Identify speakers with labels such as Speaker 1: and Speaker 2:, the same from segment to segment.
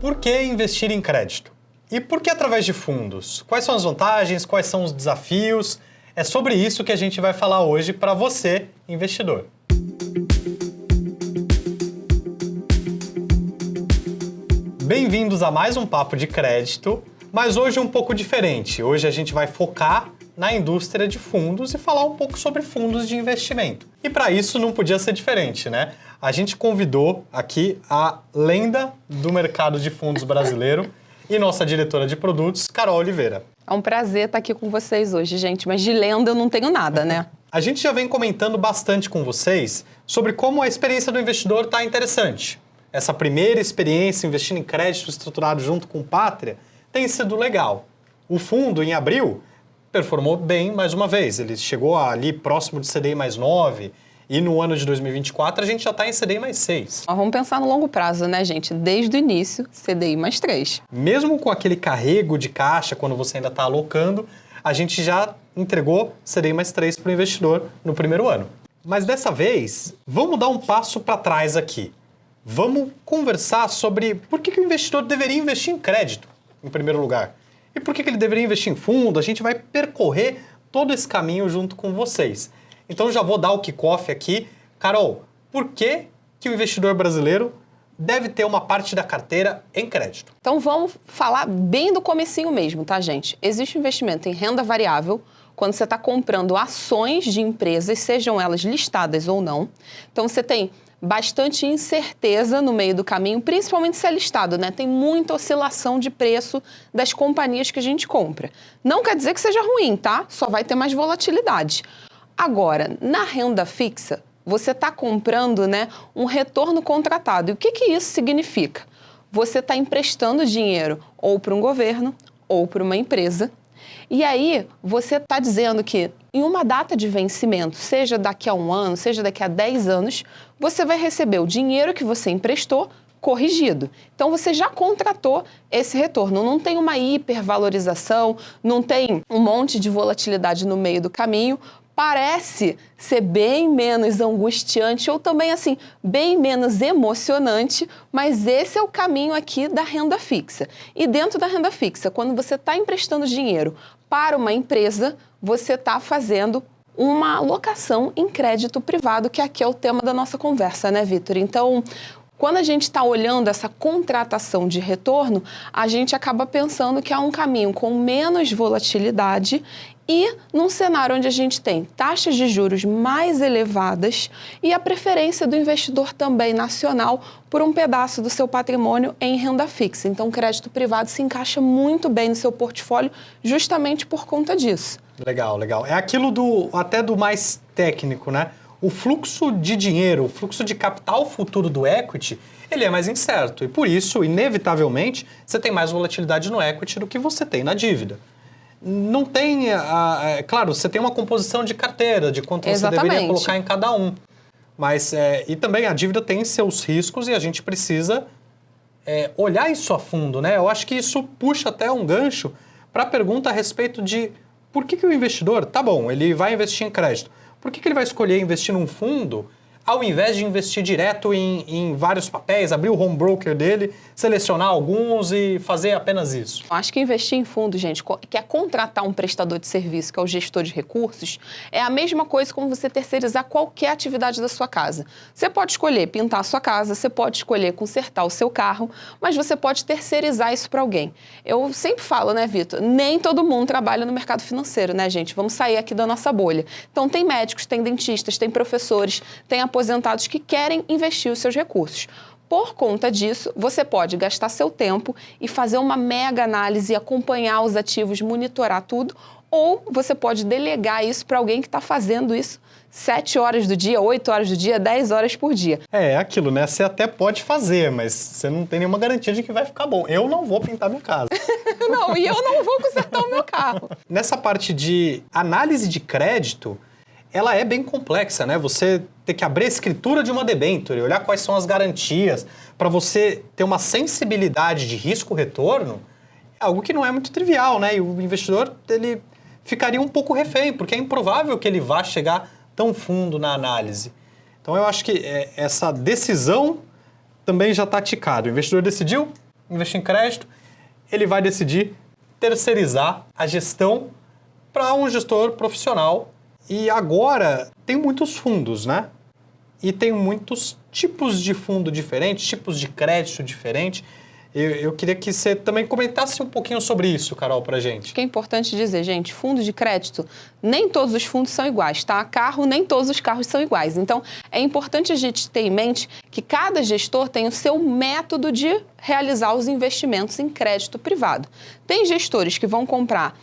Speaker 1: Por que investir em crédito? E por que através de fundos? Quais são as vantagens? Quais são os desafios? É sobre isso que a gente vai falar hoje para você, investidor. Bem-vindos a mais um Papo de Crédito, mas hoje um pouco diferente. Hoje a gente vai focar na indústria de fundos e falar um pouco sobre fundos de investimento. E para isso não podia ser diferente, né? A gente convidou aqui a lenda do mercado de fundos brasileiro e nossa diretora de produtos, Carol Oliveira.
Speaker 2: É um prazer estar aqui com vocês hoje, gente, mas de lenda eu não tenho nada, né?
Speaker 1: A gente já vem comentando bastante com vocês sobre como a experiência do investidor está interessante. Essa primeira experiência investindo em crédito estruturado junto com Pátria tem sido legal. O fundo, em abril, performou bem mais uma vez. Ele chegou ali próximo de CDI mais 9 e no ano de 2024 a gente já está em CDI mais 6.
Speaker 2: Nós vamos pensar no longo prazo, né, gente? Desde o início, CDI mais 3.
Speaker 1: Mesmo com aquele carrego de caixa, quando você ainda está alocando, a gente já entregou CDI mais 3 para o investidor no primeiro ano. Mas dessa vez, vamos dar um passo para trás aqui. Vamos conversar sobre por que o investidor deveria investir em crédito, em primeiro lugar. E por que ele deveria investir em fundo? A gente vai percorrer todo esse caminho junto com vocês. Então já vou dar o kickoff aqui. Carol, por que o investidor brasileiro deve ter uma parte da carteira em crédito?
Speaker 2: Então vamos falar bem do comecinho mesmo, tá, gente? Existe investimento em renda variável quando você está comprando ações de empresas, sejam elas listadas ou não. Então você tem bastante incerteza no meio do caminho, principalmente se é listado, né? Tem muita oscilação de preço das companhias que a gente compra. Não quer dizer que seja ruim, tá? Só vai ter mais volatilidade. Agora, na renda fixa, você está comprando, né, um retorno contratado. E o que isso significa? Você está emprestando dinheiro ou para um governo ou para uma empresa. E aí, você está dizendo que em uma data de vencimento, seja daqui a 1 ano, seja daqui a 10 anos, você vai receber o dinheiro que você emprestou corrigido. Então, você já contratou esse retorno. Não tem uma hipervalorização, não tem um monte de volatilidade no meio do caminho. Parece ser bem menos angustiante ou também, assim, bem menos emocionante, mas esse é o caminho aqui da renda fixa. E dentro da renda fixa, quando você está emprestando dinheiro para uma empresa, você está fazendo uma alocação em crédito privado, que aqui é o tema da nossa conversa, né, Vitor? Então, quando a gente está olhando essa contratação de retorno, a gente acaba pensando que é um caminho com menos volatilidade e num cenário onde a gente tem taxas de juros mais elevadas e a preferência do investidor também nacional por um pedaço do seu patrimônio em renda fixa. Então, o crédito privado se encaixa muito bem no seu portfólio justamente por conta disso.
Speaker 1: Legal, legal. É aquilo até do mais técnico, né? O fluxo de dinheiro, o fluxo de capital futuro do equity, ele é mais incerto. E por isso, inevitavelmente, você tem mais volatilidade no equity do que você tem na dívida. Não tem, claro, você tem uma composição de carteira, de quanto você deveria colocar em cada um. Mas, e também a dívida tem seus riscos e a gente precisa olhar isso a fundo, né? Eu acho que isso puxa até um gancho para a pergunta a respeito de por que o investidor, tá bom, ele vai investir em crédito, por que ele vai escolher investir num fundo ao invés de investir direto em vários papéis, abrir o home broker dele, selecionar alguns e fazer apenas isso?
Speaker 2: Acho que investir em fundo, gente, que é contratar um prestador de serviço, que é o gestor de recursos, é a mesma coisa como você terceirizar qualquer atividade da sua casa. Você pode escolher pintar a sua casa, você pode escolher consertar o seu carro, mas você pode terceirizar isso para alguém. Eu sempre falo, né, Vitor, nem todo mundo trabalha no mercado financeiro, né, gente? Vamos sair aqui da nossa bolha. Então, tem médicos, tem dentistas, tem professores, tem aposentados que querem investir os seus recursos. Por conta disso, você pode gastar seu tempo e fazer uma mega análise, acompanhar os ativos, monitorar tudo, ou você pode delegar isso para alguém que está fazendo isso 7 horas do dia, 8 horas do dia, 10 horas por dia.
Speaker 1: É aquilo, né? Você até pode fazer, mas você não tem nenhuma garantia de que vai ficar bom. Eu não vou pintar minha casa.
Speaker 2: Não, e eu não vou consertar o meu carro.
Speaker 1: Nessa parte de análise de crédito, ela é bem complexa, né? Você ter que abrir a escritura de uma debênture, olhar quais são as garantias, para você ter uma sensibilidade de risco-retorno, é algo que não é muito trivial, né? E o investidor, ele ficaria um pouco refém, porque é improvável que ele vá chegar tão fundo na análise. Então eu acho que essa decisão também já está ticada. O investidor decidiu, investir em crédito, ele vai decidir terceirizar a gestão para um gestor profissional. E agora tem muitos fundos, né? E tem muitos tipos de fundo diferentes, tipos de crédito diferentes. Eu queria que você também comentasse um pouquinho sobre isso, Carol, pra gente.
Speaker 2: O que é importante dizer, gente, fundo de crédito, nem todos os fundos são iguais, tá? Carro, nem todos os carros são iguais. Então, é importante a gente ter em mente que cada gestor tem o seu método de realizar os investimentos em crédito privado. Tem gestores que vão comprar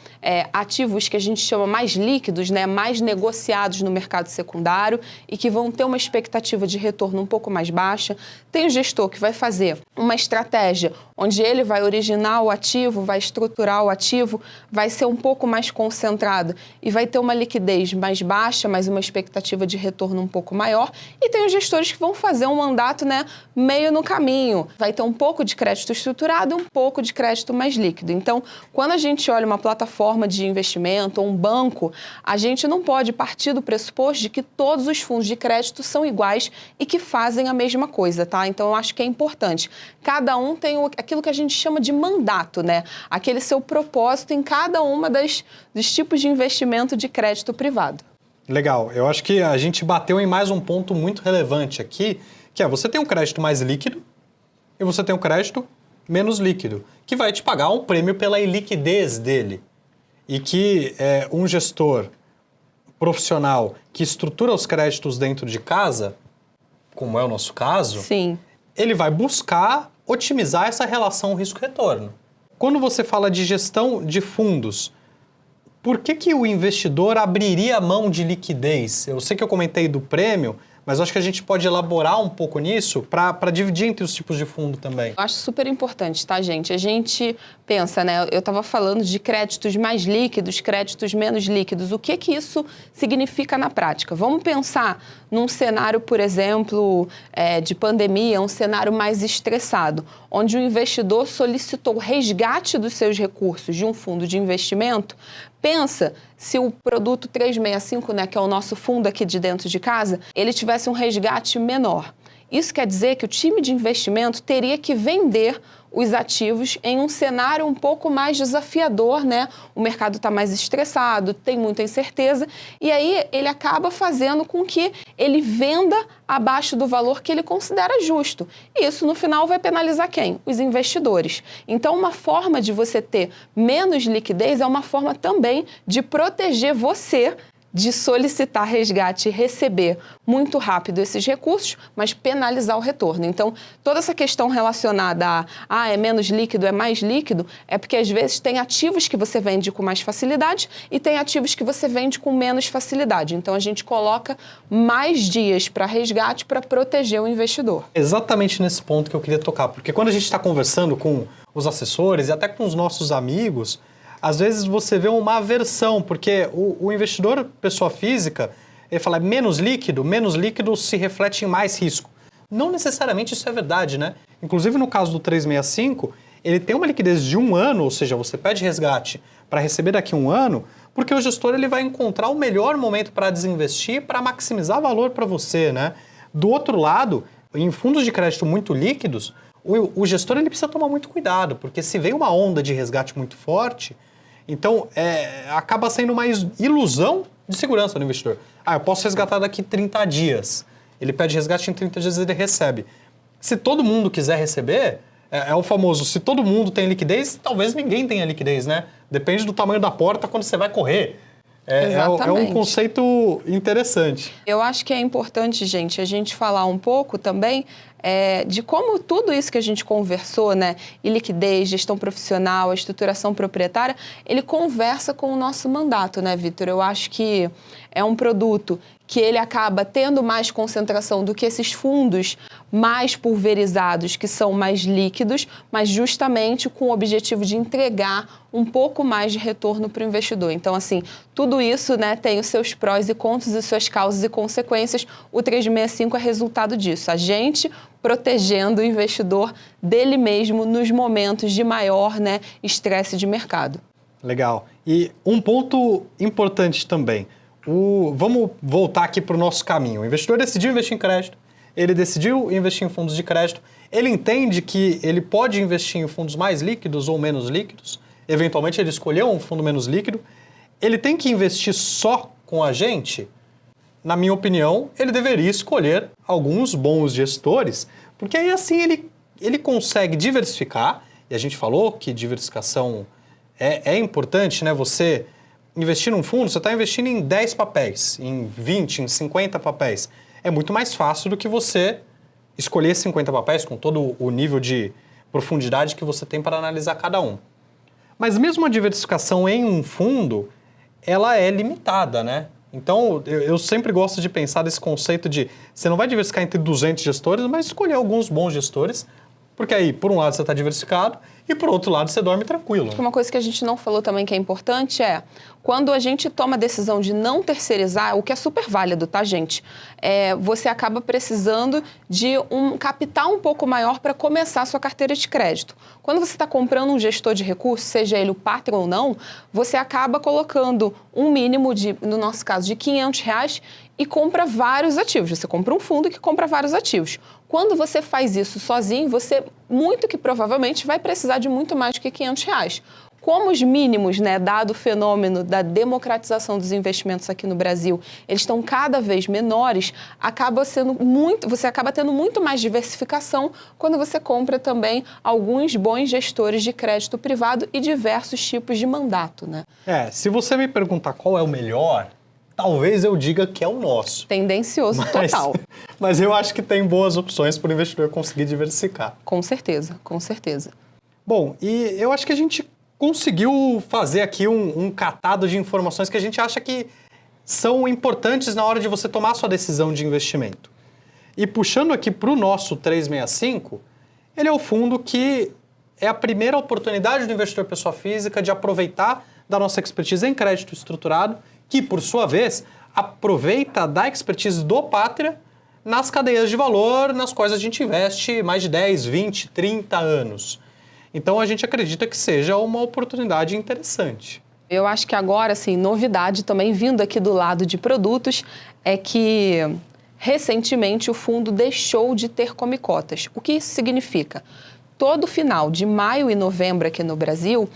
Speaker 2: ativos que a gente chama mais líquidos, né, mais negociados no mercado secundário e que vão ter uma expectativa de retorno um pouco mais baixa. Tem o gestor que vai fazer uma estratégia onde ele vai originar o ativo, vai estruturar o ativo, vai ser um pouco mais concentrado e vai ter uma liquidez mais baixa, mas uma expectativa de retorno um pouco maior. E tem os gestores que vão fazer um mandato, né, meio no caminho. Vai ter um pouco de crédito estruturado e um pouco de crédito mais líquido. Então, quando a gente olha uma plataforma de investimento ou um banco, a gente não pode partir do pressuposto de que todos os fundos de crédito são iguais e que fazem a mesma coisa, tá? Então, eu acho que é importante. Cada um tem aquilo que a gente chama de mandato, né? Aquele seu propósito em cada uma dos tipos de investimento de crédito privado.
Speaker 1: Legal. Eu acho que a gente bateu em mais um ponto muito relevante aqui, que é você tem um crédito mais líquido e você tem um crédito menos líquido, que vai te pagar um prêmio pela iliquidez dele. E que um gestor profissional que estrutura os créditos dentro de casa, como é o nosso caso,
Speaker 2: Sim.
Speaker 1: ele vai buscar otimizar essa relação risco-retorno. Quando você fala de gestão de fundos, por que o investidor abriria mão de liquidez? Eu sei que eu comentei do prêmio, mas acho que a gente pode elaborar um pouco nisso para dividir entre os tipos de fundo também.
Speaker 2: Eu acho super importante, tá, gente? A gente pensa, né? Eu estava falando de créditos mais líquidos, créditos menos líquidos. O que isso significa na prática? Vamos pensar num cenário, por exemplo, de pandemia, um cenário mais estressado, onde o investidor solicitou o resgate dos seus recursos de um fundo de investimento. Pensa se o produto 365, né, que é o nosso fundo aqui de dentro de casa, ele tivesse um resgate menor. Isso quer dizer que o time de investimento teria que vender os ativos em um cenário um pouco mais desafiador, né? O mercado está mais estressado, tem muita incerteza, e aí ele acaba fazendo com que ele venda abaixo do valor que ele considera justo. E isso, no final, vai penalizar quem? Os investidores. Então, uma forma de você ter menos liquidez é uma forma também de proteger você de solicitar resgate e receber muito rápido esses recursos, mas penalizar o retorno. Então, toda essa questão relacionada a é menos líquido, é mais líquido, é porque às vezes tem ativos que você vende com mais facilidade e tem ativos que você vende com menos facilidade. Então, a gente coloca mais dias para resgate para proteger o investidor.
Speaker 1: Exatamente nesse ponto que eu queria tocar, porque quando a gente está conversando com os assessores e até com os nossos amigos, às vezes você vê uma aversão, porque o investidor, pessoa física, ele fala menos líquido se reflete em mais risco. Não necessariamente isso é verdade, né? Inclusive no caso do 365, ele tem uma liquidez de 1 ano, ou seja, você pede resgate para receber daqui a 1 ano, porque o gestor ele vai encontrar o melhor momento para desinvestir, para maximizar valor para você, né? Do outro lado, em fundos de crédito muito líquidos, o gestor ele precisa tomar muito cuidado, porque se vem uma onda de resgate muito forte, então acaba sendo uma ilusão de segurança do investidor. Eu posso resgatar daqui 30 dias. Ele pede resgate em 30 dias e ele recebe. Se todo mundo quiser receber, é o famoso, se todo mundo tem liquidez, talvez ninguém tenha liquidez, né? Depende do tamanho da porta quando você vai correr. É um conceito interessante.
Speaker 2: Eu acho que é importante, gente, a gente falar um pouco também de como tudo isso que a gente conversou, né? E liquidez, gestão profissional, a estruturação proprietária, ele conversa com o nosso mandato, né, Vitor? Eu acho que é um produto que ele acaba tendo mais concentração do que esses fundos mais pulverizados, que são mais líquidos, mas justamente com o objetivo de entregar um pouco mais de retorno para o investidor. Então, assim, tudo isso, né, tem os seus prós e contras e suas causas e consequências. O 365 é resultado disso. A gente protegendo o investidor dele mesmo nos momentos de maior, né, estresse de mercado.
Speaker 1: Legal. E um ponto importante também. Vamos voltar aqui para o nosso caminho. O investidor decidiu investir em crédito, ele decidiu investir em fundos de crédito, ele entende que ele pode investir em fundos mais líquidos ou menos líquidos, eventualmente ele escolheu um fundo menos líquido, ele tem que investir só com a gente? Na minha opinião, ele deveria escolher alguns bons gestores, porque aí assim ele consegue diversificar, e a gente falou que diversificação é importante, né? Você investir num fundo, você está investindo em 10 papéis, em 20, em 50 papéis. É muito mais fácil do que você escolher 50 papéis com todo o nível de profundidade que você tem para analisar cada um. Mas mesmo a diversificação em um fundo, ela é limitada, né? Então, eu sempre gosto de pensar nesse conceito de você não vai diversificar entre 200 gestores, mas escolher alguns bons gestores, porque aí, por um lado, você está diversificado e, por outro lado, você dorme tranquilo.
Speaker 2: Uma coisa que a gente não falou também que é importante é, quando a gente toma a decisão de não terceirizar, o que é super válido, tá, gente? Você acaba precisando de um capital um pouco maior para começar a sua carteira de crédito. Quando você está comprando um gestor de recursos, seja ele o Patria ou não, você acaba colocando um mínimo de, no nosso caso, de R$500 e compra vários ativos. Você compra um fundo que compra vários ativos. Quando você faz isso sozinho, você muito que provavelmente vai precisar de muito mais do que R$500. Como os mínimos, né, dado o fenômeno da democratização dos investimentos aqui no Brasil, eles estão cada vez menores, você acaba tendo muito mais diversificação quando você compra também alguns bons gestores de crédito privado e diversos tipos de mandato, né?
Speaker 1: Se você me perguntar qual é o melhor, talvez eu diga que é o nosso.
Speaker 2: Tendencioso total.
Speaker 1: Mas eu acho que tem boas opções para o investidor conseguir diversificar.
Speaker 2: Com certeza, com certeza.
Speaker 1: Bom, e eu acho que a gente conseguiu fazer aqui um catado de informações que a gente acha que são importantes na hora de você tomar a sua decisão de investimento. E puxando aqui para o nosso 365, ele é o fundo que é a primeira oportunidade do investidor pessoa física de aproveitar da nossa expertise em crédito estruturado, que, por sua vez, aproveita da expertise do Patria nas cadeias de valor nas quais a gente investe mais de 10, 20, 30 anos. Então, a gente acredita que seja uma oportunidade interessante.
Speaker 2: Eu acho que agora, assim, novidade também vindo aqui do lado de produtos é que, recentemente, o fundo deixou de ter come-cotas. O que isso significa? Todo final de maio e novembro aqui no Brasil,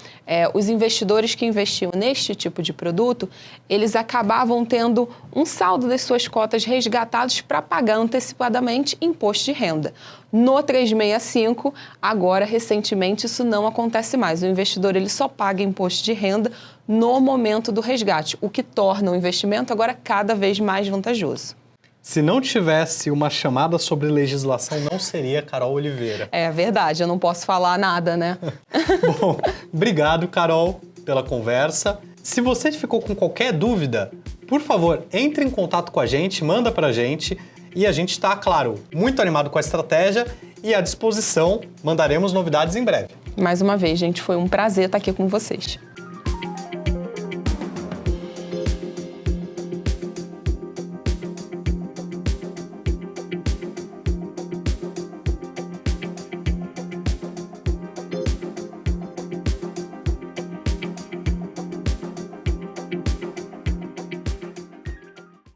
Speaker 2: os investidores que investiam neste tipo de produto, eles acabavam tendo um saldo das suas cotas resgatados para pagar antecipadamente imposto de renda. No 365, agora, recentemente, isso não acontece mais. O investidor ele só paga imposto de renda no momento do resgate, o que torna o investimento agora cada vez mais vantajoso.
Speaker 1: Se não tivesse uma chamada sobre legislação, não seria Carol Oliveira.
Speaker 2: É verdade, eu não posso falar nada, né?
Speaker 1: Bom, obrigado, Carol, pela conversa. Se você ficou com qualquer dúvida, por favor, entre em contato com a gente, manda pra gente. E a gente está, claro, muito animado com a estratégia e à disposição. Mandaremos novidades em breve.
Speaker 2: Mais uma vez, gente, foi um prazer estar aqui com vocês.